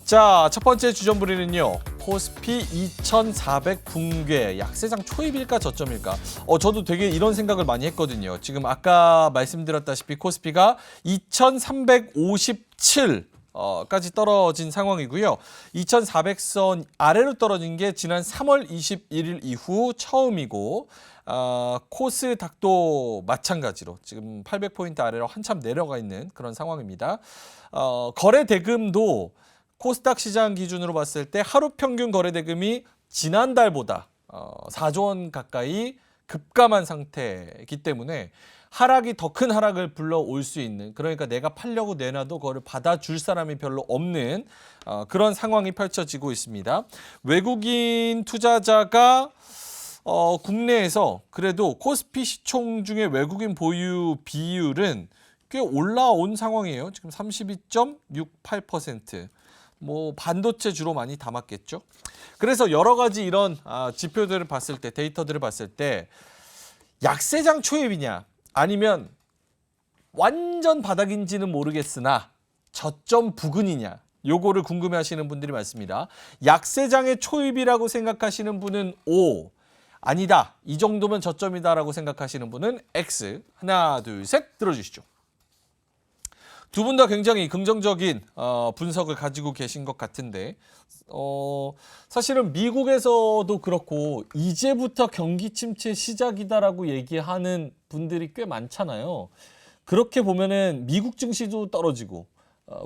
자, 첫 번째 주전부리는요. 코스피 2400 붕괴, 약세장 초입일까 저점일까? 저도 되게 이런 생각을 많이 했거든요. 지금 아까 말씀드렸다시피 코스피가 2357 까지 떨어진 상황이고요. 2400선 아래로 떨어진 게 지난 3월 21일 이후 처음이고 코스닥도 마찬가지로 지금 800포인트 아래로 한참 내려가 있는 그런 상황입니다. 거래 대금도 코스닥 시장 기준으로 봤을 때 하루 평균 거래 대금이 지난달보다 4조 원 가까이 급감한 상태이기 때문에 하락이 더 큰 하락을 불러올 수 있는, 그러니까 내가 팔려고 내놔도 그거를 받아줄 사람이 별로 없는 그런 상황이 펼쳐지고 있습니다. 외국인 투자자가 국내에서 그래도 코스피 시총 중에 외국인 보유 비율은 꽤 올라온 상황이에요. 지금 32.68%. 뭐 반도체 주로 많이 담았겠죠. 그래서 여러 가지 이런 지표들을 봤을 때, 데이터들을 봤을 때 약세장 초입이냐 아니면 완전 바닥인지는 모르겠으나 저점 부근이냐, 요거를 궁금해하시는 분들이 많습니다. 약세장의 초입이라고 생각하시는 분은 O, 아니다, 이 정도면 저점이다라고 생각하시는 분은 X. 하나, 둘, 셋 들어주시죠. 두 분 다 굉장히 긍정적인 분석을 가지고 계신 것 같은데 사실은 미국에서도 그렇고 이제부터 경기 침체 시작이다라고 얘기하는 분들이 꽤 많잖아요. 그렇게 보면은 미국 증시도 떨어지고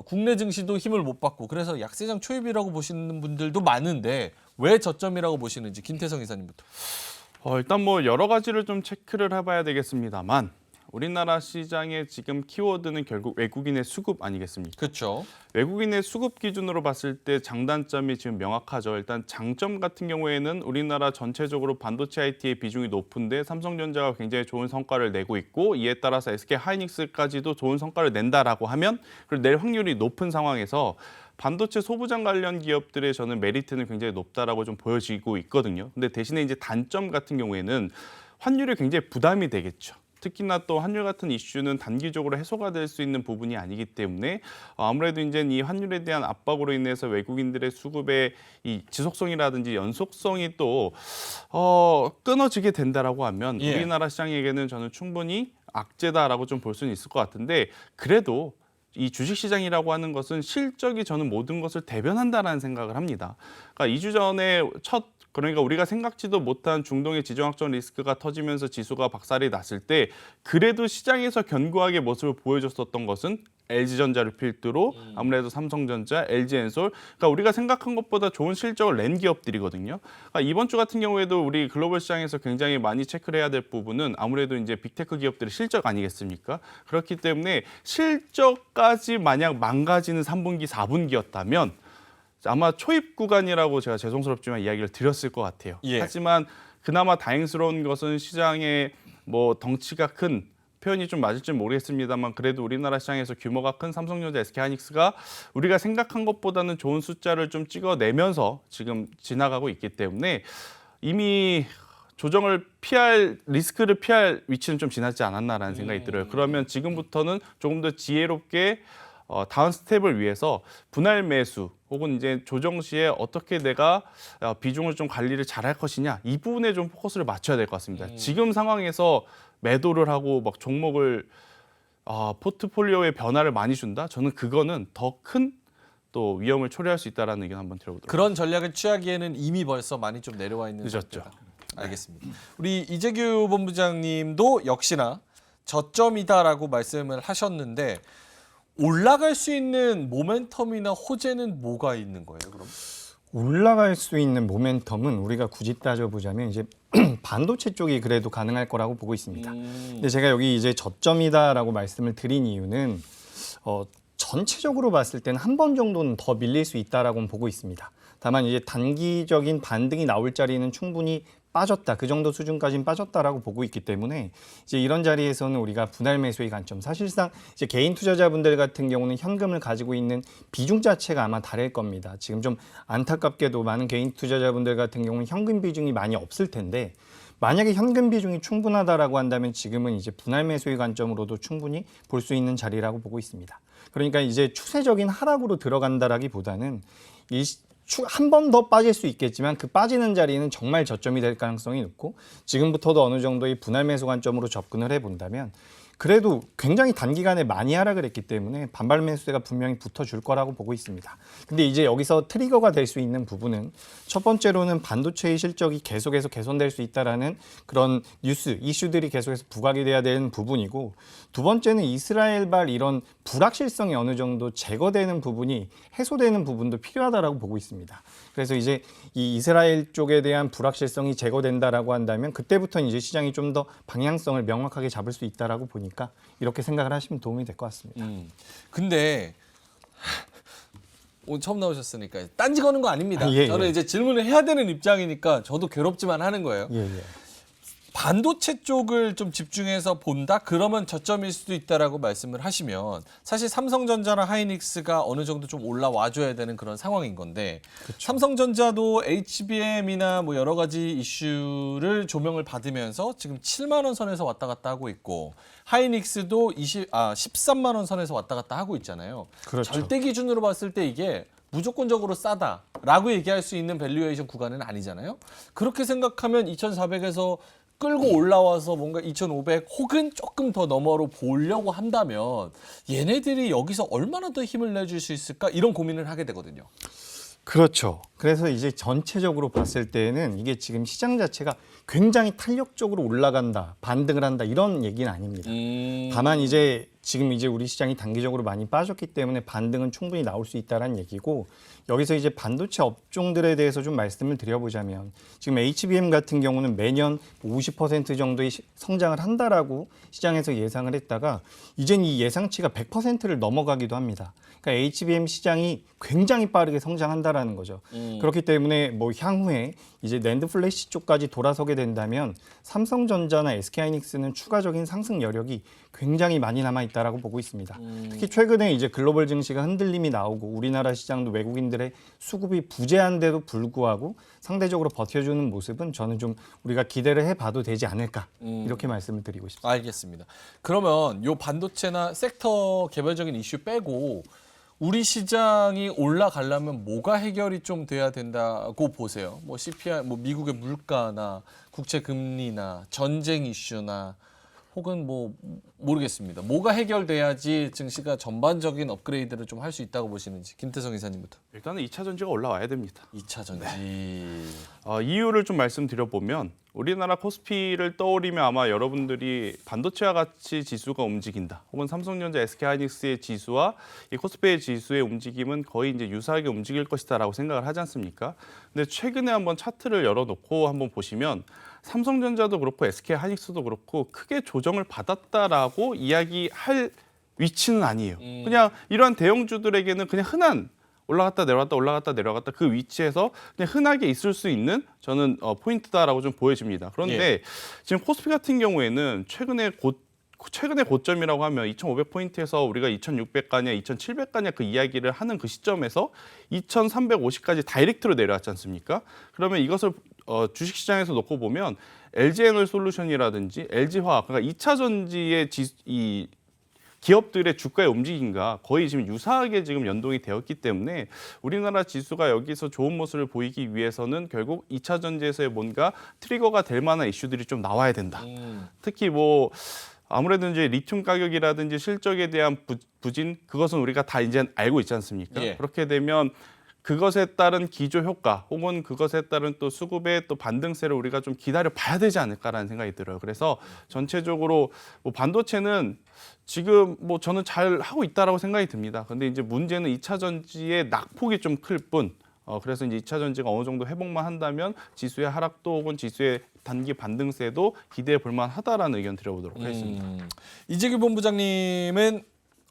국내 증시도 힘을 못 받고, 그래서 약세장 초입이라고 보시는 분들도 많은데 왜 저점이라고 보시는지 김태성 이사님부터. 일단 뭐 여러 가지를 좀 체크를 해봐야 되겠습니다만, 우리나라 시장의 지금 키워드는 결국 외국인의 수급 아니겠습니까? 그렇죠. 외국인의 수급 기준으로 봤을 때 장단점이 지금 명확하죠. 일단 장점 같은 경우에는 우리나라 전체적으로 반도체 IT의 비중이 높은데 삼성전자가 굉장히 좋은 성과를 내고 있고, 이에 따라서 SK하이닉스까지도 좋은 성과를 낸다라고 하면 그리고 낼 확률이 높은 상황에서 반도체 소부장 관련 기업들의 저는 메리트는 굉장히 높다라고 좀 보여지고 있거든요. 근데 대신에 이제 단점 같은 경우에는 환율이 굉장히 부담이 되겠죠. 특히나 또 환율 같은 이슈는 단기적으로 해소가 될 수 있는 부분이 아니기 때문에 아무래도 이제 이 환율에 대한 압박으로 인해서 외국인들의 수급의 이 지속성이라든지 연속성이 또 끊어지게 된다라고 하면 우리나라 시장에게는 저는 충분히 악재다라고 좀 볼 수는 있을 것 같은데, 그래도 이 주식시장이라고 하는 것은 실적이 저는 모든 것을 대변한다라는 생각을 합니다. 그러니까 2주 전에 그러니까 우리가 생각지도 못한 중동의 지정학적 리스크가 터지면서 지수가 박살이 났을 때 그래도 시장에서 견고하게 모습을 보여줬었던 것은 LG전자를 필두로 아무래도 삼성전자, LG엔솔, 그러니까 우리가 생각한 것보다 좋은 실적을 낸 기업들이거든요. 그러니까 이번 주 같은 경우에도 우리 글로벌 시장에서 굉장히 많이 체크를 해야 될 부분은 아무래도 이제 빅테크 기업들의 실적 아니겠습니까? 그렇기 때문에 실적까지 만약 망가지는 3분기, 4분기였다면 아마 초입 구간이라고 제가 죄송스럽지만 이야기를 드렸을 것 같아요. 하지만 그나마 다행스러운 것은 시장의 뭐 덩치가 큰, 표현이 좀 맞을지 모르겠습니다만 그래도 우리나라 시장에서 규모가 큰 삼성전자, SK하이닉스가 우리가 생각한 것보다는 좋은 숫자를 좀 찍어내면서 지금 지나가고 있기 때문에 이미 조정을 리스크를 피할 위치는 좀 지나지 않았나라는 생각이 들어요. 그러면 지금부터는 조금 더 지혜롭게 다음 스텝을 위해서 분할 매수 혹은 이제 조정 시에 어떻게 내가 비중을 좀 관리를 잘할 것이냐, 이 부분에 좀 포커스를 맞춰야 될 것 같습니다. 지금 상황에서 매도를 하고 막 종목을 포트폴리오에 변화를 많이 준다? 저는 그거는 더 큰 또 위험을 초래할 수 있다는 의견 한번 들어보도록 그런 전략을 취하기에는 이미 벌써 많이 좀 내려와 있는 늦었죠. 상태다. 알겠습니다. 우리 이재규 본부장님도 역시나 저점이다라고 말씀을 하셨는데 올라갈 수 있는 모멘텀이나 호재는 뭐가 있는 거예요, 그럼? 올라갈 수 있는 모멘텀은 우리가 굳이 따져보자면 이제 반도체 쪽이 그래도 가능할 거라고 보고 있습니다. 근데 제가 여기 이제 저점이다라고 말씀을 드린 이유는 전체적으로 봤을 때는 한 번 정도는 더 밀릴 수 있다라고 보고 있습니다. 다만 이제 단기적인 반등이 나올 자리는 충분히 빠졌다, 그 정도 수준까지는 빠졌다라고 보고 있기 때문에 이제 이런 자리에서는 우리가 분할 매수의 관점, 사실상 이제 개인 투자자분들 같은 경우는 현금을 가지고 있는 비중 자체가 아마 다를 겁니다. 지금 좀 안타깝게도 많은 개인 투자자분들 같은 경우는 현금 비중이 많이 없을 텐데 만약에 현금 비중이 충분하다라고 한다면 지금은 이제 분할 매수의 관점으로도 충분히 볼 수 있는 자리라고 보고 있습니다. 그러니까 이제 추세적인 하락으로 들어간다라기보다는 한 번 더 빠질 수 있겠지만 그 빠지는 자리는 정말 저점이 될 가능성이 높고 지금부터도 어느 정도의 분할 매수 관점으로 접근을 해본다면 그래도 굉장히 단기간에 많이 하락을 했기 때문에 반발 매수세가 분명히 붙어줄 거라고 보고 있습니다. 근데 이제 여기서 트리거가 될 수 있는 부분은 첫 번째로는 반도체의 실적이 계속해서 개선될 수 있다라는 그런 이슈들이 계속해서 부각이 돼야 되는 부분이고 두 번째는 이스라엘발 이런 불확실성이 어느 정도 제거되는 부분이 해소되는 부분도 필요하다라고 보고 있습니다. 그래서 이제 이 이스라엘 쪽에 대한 불확실성이 제거된다라고 한다면 그때부터는 이제 시장이 좀 더 방향성을 명확하게 잡을 수 있다라고 보니까 이렇게 생각을 하시면 도움이 될 것 같습니다. 근데 오늘 처음 나오셨으니까 딴지 거는 거 아닙니다. 예, 저는 예. 이제 질문을 해야 되는 입장이니까 저도 괴롭지만 하는 거예요. 예, 예. 반도체 쪽을 좀 집중해서 본다? 그러면 저점일 수도 있다라고 말씀을 하시면 사실 삼성전자나 하이닉스가 어느 정도 좀 올라와줘야 되는 그런 상황인 건데 삼성전자도 HBM이나 뭐 여러 가지 이슈를 조명을 받으면서 지금 7만 원 선에서 왔다 갔다 하고 있고 하이닉스도 13만 원 선에서 왔다 갔다 하고 있잖아요. 그렇죠. 절대 기준으로 봤을 때 이게 무조건적으로 싸다라고 얘기할 수 있는 밸류에이션 구간은 아니잖아요. 그렇게 생각하면 2,400에서 끌고 올라와서 뭔가 2,500 혹은 조금 더 너머로 보려고 한다면 얘네들이 여기서 얼마나 더 힘을 내줄 수 있을까 이런 고민을 하게 되거든요. 그렇죠. 그래서 이제 전체적으로 봤을 때는 이게 지금 시장 자체가 굉장히 탄력적으로 올라간다, 반등을 한다 이런 얘기는 아닙니다. 다만 이제 지금 이제 우리 시장이 단기적으로 많이 빠졌기 때문에 반등은 충분히 나올 수 있다는 얘기고 여기서 이제 반도체 업종들에 대해서 좀 말씀을 드려보자면 지금 HBM 같은 경우는 매년 50% 정도의 성장을 한다라고 시장에서 예상을 했다가 이젠 이 예상치가 100%를 넘어가기도 합니다. 그러니까 HBM 시장이 굉장히 빠르게 성장한다라는 거죠. 그렇기 때문에 뭐 향후에 이제 낸드 플래시 쪽까지 돌아서게 된다면 삼성전자나 SK하이닉스는 추가적인 상승 여력이 굉장히 많이 남아 있다라고 보고 있습니다. 특히 최근에 이제 글로벌 증시가 흔들림이 나오고 우리나라 시장도 외국인들의 수급이 부재한데도 불구하고 상대적으로 버텨주는 모습은 저는 좀 우리가 기대를 해봐도 되지 않을까 이렇게 말씀을 드리고 싶습니다. 알겠습니다. 그러면 요 반도체나 섹터 개별적인 이슈 빼고 우리 시장이 올라가려면 뭐가 해결이 좀 돼야 된다고 보세요? 뭐 CPI, 뭐 미국의 물가나 국채 금리나 전쟁 이슈나 혹은 뭐 모르겠습니다. 뭐가 해결돼야지 증시가 전반적인 업그레이드를 좀 할 수 있다고 보시는지 김태성 이사님부터. 일단은 2차 전지가 올라와야 됩니다. 2차 전지. 이유를 좀 말씀드려보면 우리나라 코스피를 떠올리면 아마 여러분들이 반도체와 같이 지수가 움직인다. 혹은 삼성전자, SK하이닉스의 지수와 이 코스피의 지수의 움직임은 거의 이제 유사하게 움직일 것이다라고 생각을 하지 않습니까? 근데 최근에 한번 차트를 열어놓고 한번 보시면 삼성전자도 그렇고 SK하이닉스도 그렇고 크게 조정을 받았다라고 이야기할 위치는 아니에요. 그냥 이러한 대형주들에게는 그냥 흔한 올라갔다 내려갔다 올라갔다 내려갔다 그 위치에서 그냥 흔하게 있을 수 있는 저는 포인트다라고 좀 보여집니다. 그런데 지금 코스피 같은 경우에는 최근의 고점이라고 하면 2,500포인트에서 우리가 2,600 가냐 2,700 가냐 그 이야기를 하는 그 시점에서 2,350까지 다이렉트로 내려왔지 않습니까? 그러면 이것을 주식시장에서 놓고 보면 LG에너지솔루션이라든지 LG화학 그러니까 2차 전지의 이 기업들의 주가의 움직임과 거의 지금 유사하게 지금 연동이 되었기 때문에 우리나라 지수가 여기서 좋은 모습을 보이기 위해서는 결국 2차 전지에서의 뭔가 트리거가 될 만한 이슈들이 좀 나와야 된다. 특히 뭐 아무래도 이제 리튬 가격이라든지 실적에 대한 부진 그것은 우리가 다 이제 알고 있지 않습니까? 예. 그렇게 되면 그것에 따른 기조 효과 혹은 그것에 따른 또 수급의 또 반등세를 우리가 좀 기다려 봐야 되지 않을까라는 생각이 들어요. 그래서 전체적으로 뭐 반도체는 지금 뭐 저는 잘 하고 있다라고 생각이 듭니다. 근데 이제 문제는 2차 전지의 낙폭이 좀 클 뿐. 그래서 이제 2차 전지가 어느 정도 회복만 한다면 지수의 하락도 혹은 지수의 단기 반등세도 기대해 볼 만하다라는 의견 드려보도록 하겠습니다. 이재규 본부장님은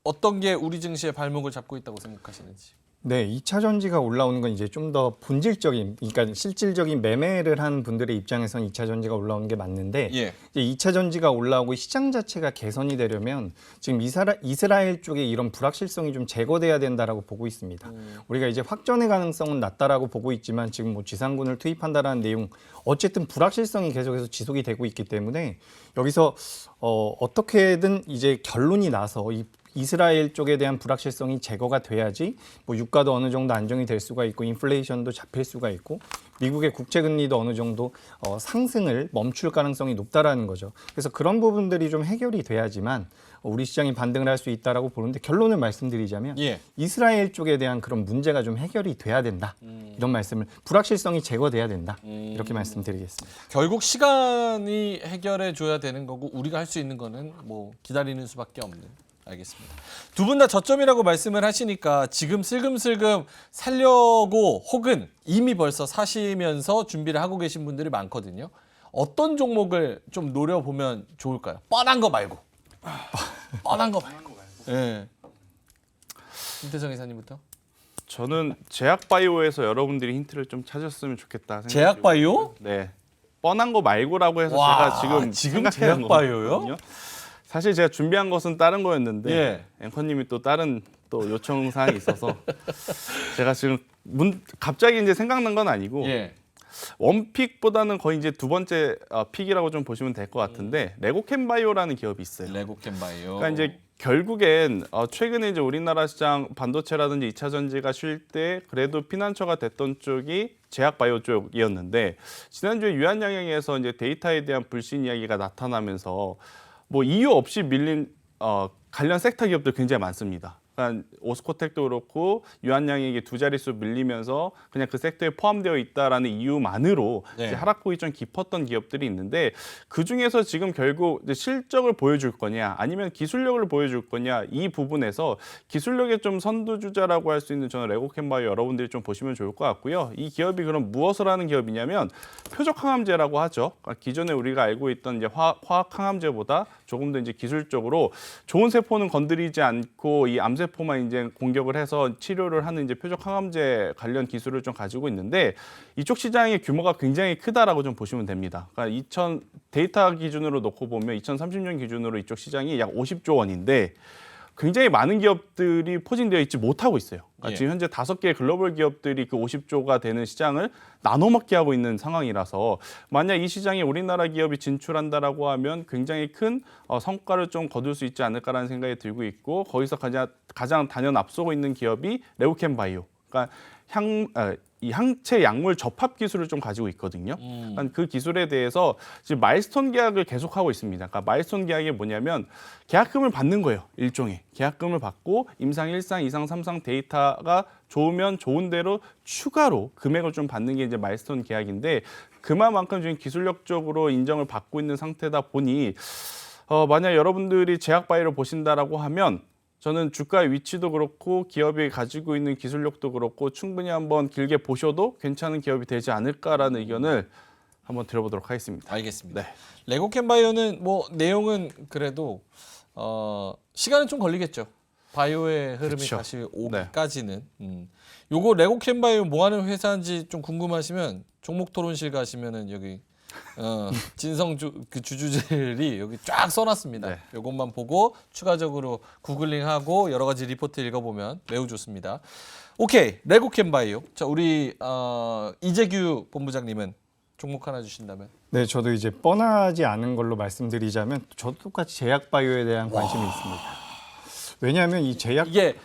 어떤 게 우리 증시의 발목을 잡고 있다고 생각하시는지? 네, 2차 전지가 올라오는 건 이제 좀 더 본질적인, 그러니까 실질적인 매매를 한 분들의 입장에선 2차 전지가 올라오는 게 맞는데 예. 이제 2차 전지가 올라오고 시장 자체가 개선이 되려면 지금 이스라엘 쪽에 이런 불확실성이 좀 제거돼야 된다라고 보고 있습니다. 우리가 이제 확전의 가능성은 낮다라고 보고 있지만 지금 뭐 지상군을 투입한다라는 내용 어쨌든 불확실성이 계속해서 지속이 되고 있기 때문에 여기서 어떻게든 이제 결론이 나서 이 이스라엘 쪽에 대한 불확실성이 제거가 돼야지 뭐 유가도 어느 정도 안정이 될 수가 있고 인플레이션도 잡힐 수가 있고 미국의 국채 금리도 어느 정도 상승을 멈출 가능성이 높다라는 거죠. 그래서 그런 부분들이 좀 해결이 돼야지만 우리 시장이 반등을 할 수 있다라고 보는데 결론을 말씀드리자면 예. 이스라엘 쪽에 대한 그런 문제가 좀 해결이 돼야 된다. 이런 말씀을 불확실성이 제거돼야 된다. 이렇게 말씀드리겠습니다. 결국 시간이 해결해 줘야 되는 거고 우리가 할 수 있는 거는 뭐 기다리는 수밖에 없는. 알겠습니다. 두 분 다 저점이라고 말씀을 하시니까 지금 슬금슬금 살려고 혹은 이미 벌써 사시면서 준비를 하고 계신 분들이 많거든요. 어떤 종목을 좀 노려보면 좋을까요? 뻔한 거 말고. 뻔한 거 말고. 예. 김태정 이사님부터. 저는 제약바이오에서 여러분들이 힌트를 좀 찾았으면 좋겠다. 제약바이오? 네. 뻔한 거 말고라고 해서 와, 제가 지금 생각해낸 제약바이오요? 거거든요. 사실 제가 준비한 것은 다른 거였는데 예. 앵커님이 또 다른 또 요청 사항이 있어서 제가 지금 갑자기 이제 생각난 건 아니고 예. 원픽보다는 거의 이제 두 번째 픽이라고 좀 보시면 될 것 같은데 레고캠바이오라는 기업이 있어요. 레고캠바이오. 그러니까 이제 결국엔 최근에 이제 우리나라 시장 반도체라든지 2차 전지가 쉴 때 그래도 피난처가 됐던 쪽이 제약바이오 쪽이었는데 지난주에 유한양행에서 이제 데이터에 대한 불신 이야기가 나타나면서 뭐 이유 없이 밀린 관련 섹터 기업들 굉장히 많습니다. 그러니까 오스코텍도 그렇고 유한양행이 두 자릿수 밀리면서 그냥 그 섹터에 포함되어 있다라는 이유만으로 네. 이제 하락폭이 좀 깊었던 기업들이 있는데 그 중에서 지금 결국 이제 실적을 보여줄 거냐 아니면 기술력을 보여줄 거냐 이 부분에서 기술력의 좀 선두주자라고 할 수 있는 저는 레고캠바이오 여러분들이 좀 보시면 좋을 것 같고요. 이 기업이 그럼 무엇을 하는 기업이냐면 표적 항암제라고 하죠. 그러니까 기존에 우리가 알고 있던 이제 화학 항암제보다 조금 더 이제 기술적으로 좋은 세포는 건드리지 않고 이 암세포만 이제 공격을 해서 치료를 하는 이제 표적 항암제 관련 기술을 좀 가지고 있는데 이쪽 시장의 규모가 굉장히 크다라고 좀 보시면 됩니다. 그러니까 데이터 기준으로 놓고 보면 2030년 기준으로 이쪽 시장이 약 50조 원인데 굉장히 많은 기업들이 포진되어 있지 못하고 있어요. 그러니까 예. 지금 현재 5개의 글로벌 기업들이 그 50조가 되는 시장을 나눠먹게 하고 있는 상황이라서 만약 이 시장에 우리나라 기업이 진출한다라고 하면 굉장히 큰 성과를 좀 거둘 수 있지 않을까라는 생각이 들고 있고 거기서 가장 단연 앞서고 있는 기업이 레오캠바이오. 그러니까 이 항체 약물 접합 기술을 좀 가지고 있거든요. 그러니까 그 기술에 대해서 지금 마일스톤 계약을 계속하고 있습니다. 그러니까 마일스톤 계약이 뭐냐면 계약금을 받는 거예요. 일종의 계약금을 받고 임상 1상, 2상, 3상 데이터가 좋으면 좋은 대로 추가로 금액을 좀 받는 게 이제 마일스톤 계약인데 그만큼 지금 기술력적으로 인정을 받고 있는 상태다 보니 만약 여러분들이 제약바이오를 보신다라고 하면 저는 주가의 위치도 그렇고 기업이 가지고 있는 기술력도 그렇고 충분히 한번 길게 보셔도 괜찮은 기업이 되지 않을까라는 의견을 한번 드려보도록 하겠습니다. 알겠습니다. 네. 레고캠바이오는 뭐 내용은 그래도 시간은 좀 걸리겠죠. 바이오의 흐름이 그쵸. 다시 오기까지는. 요거 레고캠바이오 뭐 하는 회사인지 좀 궁금하시면 종목 토론실 가시면은 여기 진성주 그 주주들이 여기 쫙 써놨습니다. 네. 요것만 보고 추가적으로 구글링하고 여러 가지 리포트 읽어보면 매우 좋습니다. 오케이, 레고캠바이오. 자, 우리 이재규 본부장님은 종목 하나 주신다면. 네, 저도 이제 뻔하지 않은 걸로 말씀드리자면 저도 똑같이 제약바이오에 대한 관심이 있습니다. 왜냐하면 이 이게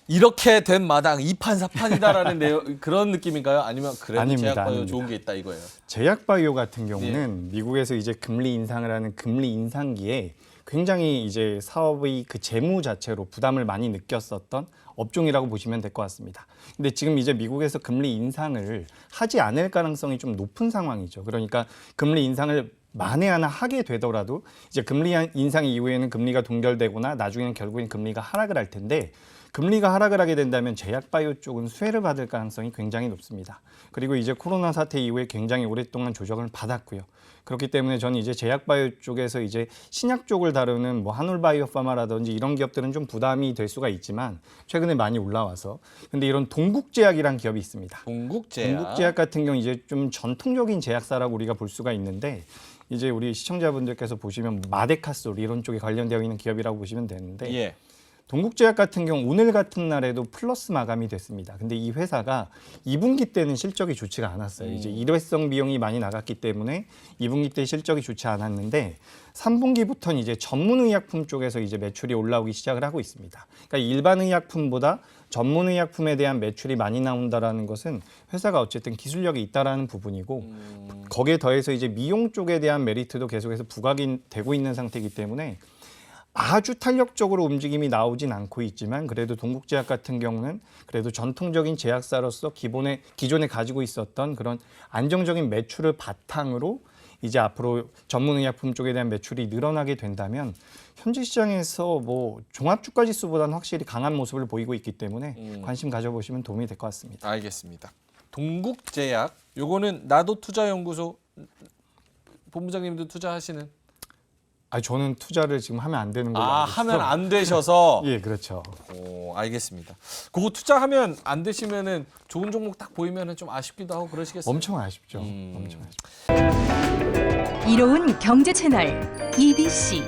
이렇게 된 마당 2판 4판이다라는 내용 그런 느낌인가요? 아니면 그래도 아닙니다, 제약바이오 아닙니다. 좋은 게 있다 이거예요? 제약바이오 같은 경우는 미국에서 이제 금리 인상을 하는 금리 인상기에 굉장히 이제 사업의 그 재무 자체로 부담을 많이 느꼈었던 업종이라고 보시면 될 것 같습니다. 근데 지금 이제 미국에서 금리 인상을 하지 않을 가능성이 좀 높은 상황이죠. 그러니까 금리 인상을 만에 하나 하게 되더라도 이제 금리 인상 이후에는 금리가 동결되거나 나중에는 결국엔 금리가 하락을 할 텐데 금리가 하락을 하게 된다면 제약바이오 쪽은 수혜를 받을 가능성이 굉장히 높습니다. 그리고 이제 코로나 사태 이후에 굉장히 오랫동안 조정을 받았고요. 그렇기 때문에 저는 이제 제약바이오 쪽에서 이제 신약 쪽을 다루는 뭐 한올바이오파마라든지 이런 기업들은 좀 부담이 될 수가 있지만 최근에 많이 올라와서 근데 이런 동국제약이란 기업이 있습니다. 동국제약 같은 경우 이제 좀 전통적인 제약사라고 우리가 볼 수가 있는데 이제 우리 시청자분들께서 보시면 마데카솔 이런 쪽에 관련되어 있는 기업이라고 보시면 되는데 예. 동국제약 같은 경우 오늘 같은 날에도 플러스 마감이 됐습니다. 근데 이 회사가 2분기 때는 실적이 좋지가 않았어요. 이제 일회성 비용이 많이 나갔기 때문에 2분기 때 실적이 좋지 않았는데 3분기부터는 이제 전문의약품 쪽에서 이제 매출이 올라오기 시작을 하고 있습니다. 그러니까 일반 의약품보다 전문 의약품에 대한 매출이 많이 나온다라는 것은 회사가 어쨌든 기술력이 있다라는 부분이고 거기에 더해서 이제 미용 쪽에 대한 메리트도 계속해서 부각이 되고 있는 상태이기 때문에 아주 탄력적으로 움직임이 나오진 않고 있지만 그래도 동국제약 같은 경우는 그래도 전통적인 제약사로서 기존에 가지고 있었던 그런 안정적인 매출을 바탕으로 이제 앞으로 전문의약품 쪽에 대한 매출이 늘어나게 된다면 현재 시장에서 뭐 종합주가지수보다는 확실히 강한 모습을 보이고 있기 때문에 관심 가져보시면 도움이 될 것 같습니다. 알겠습니다. 동국제약 요거는 나도 투자연구소 본부장님도 투자하시는? 저는 투자를 지금 하면 안 되는 걸로 알고 있어서. 하면 안 되셔서. 예, 그렇죠. 알겠습니다. 그거 투자하면 안 되시면은 좋은 종목 딱 보이면은 좀 아쉽기도 하고 그러시겠어요? 엄청 아쉽죠. 엄청 아쉽죠. 이로운 경제 채널 EBC